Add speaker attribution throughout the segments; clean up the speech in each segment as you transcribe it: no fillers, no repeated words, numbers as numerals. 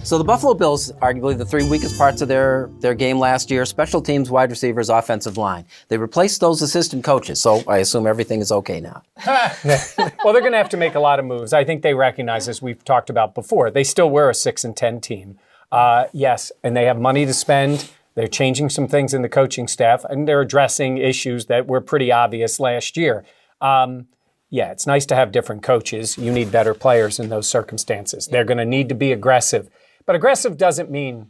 Speaker 1: So the Buffalo Bills, arguably the three weakest parts of their game last year, special teams, wide receivers, offensive line. They replaced those assistant coaches, so I assume everything is okay now.
Speaker 2: Well, they're going to have to make a lot of moves. I think they recognize, as we've talked about before, they still were a 6-10 team. Yes, and they have money to spend. They're changing some things in the coaching staff, and they're addressing issues that were pretty obvious last year. Yeah, it's nice to have different coaches. You need better players in those circumstances. They're going to need to be aggressive. But aggressive doesn't mean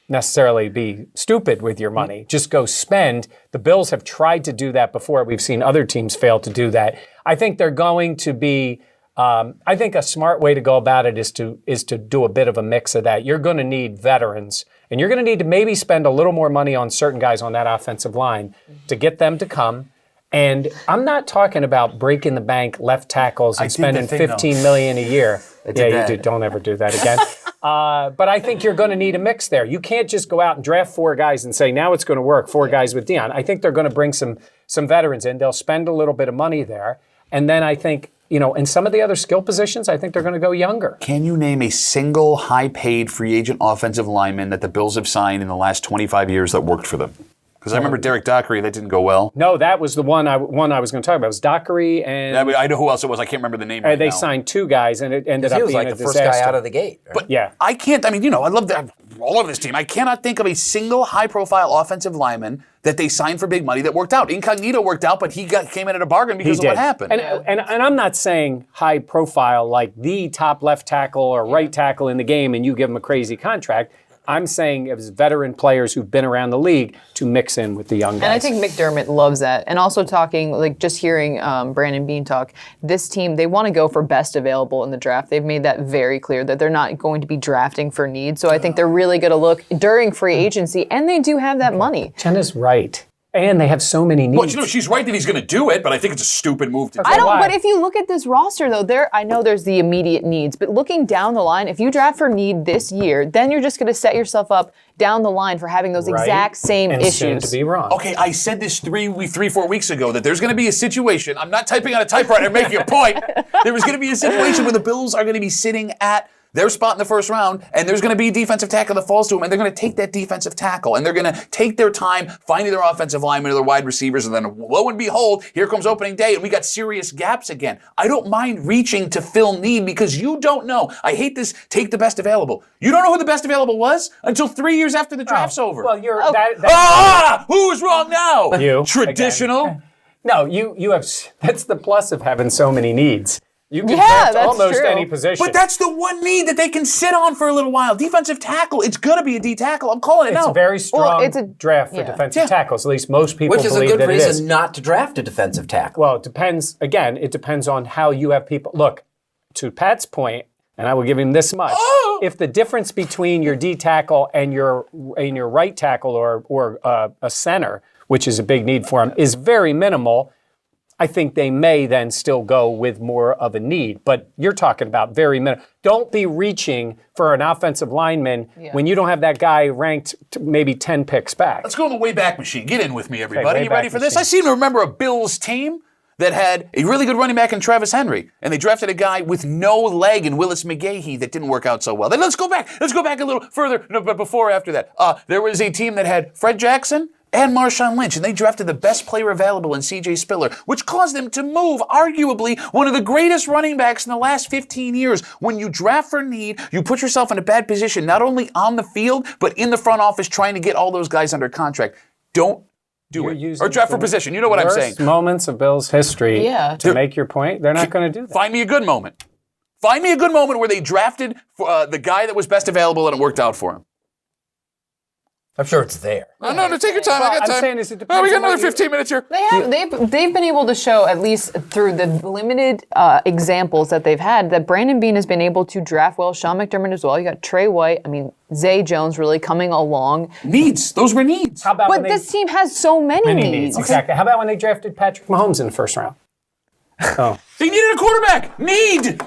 Speaker 2: necessarily be stupid with your money. Just go spend. The Bills have tried to do that before. We've seen other teams fail to do that. I think they're going to be, I think a smart way to go about it is to do a bit of a mix of that. You're going to need veterans, and you're going to need to maybe spend a little more money on certain guys on that offensive line to get them to come. And I'm not talking about breaking the bank left tackles and spending $15 million a year. Yeah, you do. Don't ever do that again. But I think you're going to need a mix there. You can't just go out and draft four guys and say, now it's going to work, four guys with Dion. I think they're going to bring some veterans in. They'll spend a little bit of money there. And then I think, in some of the other skill positions, I think they're going to go younger.
Speaker 3: Can you name a single high-paid free agent offensive lineman that the Bills have signed in the last 25 years that worked for them? Because I remember Derek Dockery, that didn't go well.
Speaker 2: No, that was the one I was going to talk about. It was Dockery and...
Speaker 3: I know who else it was. I can't remember the name right now.
Speaker 2: They signed two guys, and it ended up being
Speaker 1: like
Speaker 2: a
Speaker 1: the
Speaker 2: disaster.
Speaker 1: first guy out of the gate. Right?
Speaker 3: But yeah. I can't... I love that all of this team. I cannot think of a single high-profile offensive lineman that they signed for big money that worked out. Incognito worked out, but he came in at a bargain because of what happened.
Speaker 2: And I'm not saying high-profile like the top left tackle or right tackle in the game and you give him a crazy contract. I'm saying as veteran players who've been around the league to mix in with the young guys.
Speaker 4: And I think McDermott loves that. And also just hearing Brandon Beane talk, this team, they want to go for best available in the draft. They've made that very clear that they're not going to be drafting for need. So I think they're really going to look during free agency, and they do have that money.
Speaker 2: Jenna's right. And they have so many needs.
Speaker 3: Well, she's right that he's going to do it, but I think it's a stupid move to do.
Speaker 4: But if you look at this roster, though, I know there's the immediate needs, but looking down the line, if you draft for need this year, then you're just going to set yourself up down the line for having those exact same issues.
Speaker 2: Soon to be wrong.
Speaker 3: Okay, I said this 4 weeks ago that there's going to be a situation. I'm not typing on a typewriter making a point. There was going to be a situation where the Bills are going to be sitting at their spot in the first round, and there's going to be a defensive tackle that falls to them, and they're going to take that defensive tackle, and they're going to take their time finding their offensive linemen or their wide receivers, and then lo and behold, here comes opening day, and we got serious gaps again. I don't mind reaching to fill need because you don't know. I hate this take the best available. You don't know who the best available was until 3 years after the draft's over.
Speaker 2: Well, you're...
Speaker 3: Who's wrong now?
Speaker 2: You.
Speaker 3: Traditional?
Speaker 2: Again. No, you have... That's the plus of having so many needs. You can draft almost any position.
Speaker 3: But that's the one need that they can sit on for a little while. Defensive tackle, it's going to be a D tackle. I'm calling it now.
Speaker 2: It's a very strong draft for defensive tackles. At least most people believe that it is.
Speaker 1: Which is a good reason not to draft a defensive tackle.
Speaker 2: Well, it depends. Again, it depends on how you have people. Look, to Pat's point, and I will give him this much. If the difference between your D tackle and your right tackle or a center, which is a big need for him, is very minimal, I think they may then still go with more of a need. But you're talking about very minimal. Don't be reaching for an offensive lineman when you don't have that guy ranked maybe 10 picks back.
Speaker 3: Let's go to the way back machine. Get in with me, everybody. You ready for this? I seem to remember a Bills team that had a really good running back in Travis Henry, and they drafted a guy with no leg in Willis McGahee that didn't work out so well. Then let's go back a little further, but before or after that. There was a team that had Fred Jackson and Marshawn Lynch, and they drafted the best player available in C.J. Spiller, which caused them to move arguably one of the greatest running backs in the last 15 years. When you draft for need, you put yourself in a bad position, not only on the field, but in the front office trying to get all those guys under contract. Don't do it. Or draft for position. You know what I'm saying.
Speaker 2: Worst moments of Bills history to make your point. They're not going to do that.
Speaker 3: Find me a good moment. Find me a good moment where they drafted the guy that was best available and it worked out for him.
Speaker 1: I'm sure it's there.
Speaker 3: No, take your time. I got time.
Speaker 2: I'm saying is it depends
Speaker 3: we got another 15 minutes here.
Speaker 4: They've been able to show, at least through the limited examples that they've had, that Brandon Beane has been able to draft well. Sean McDermott as well. You got Trey White. Zay Jones really coming along.
Speaker 3: Needs. Those were needs.
Speaker 4: But this team has so many needs.
Speaker 2: Exactly. How about when they drafted Patrick Mahomes in the first round?
Speaker 3: They needed a quarterback. Need.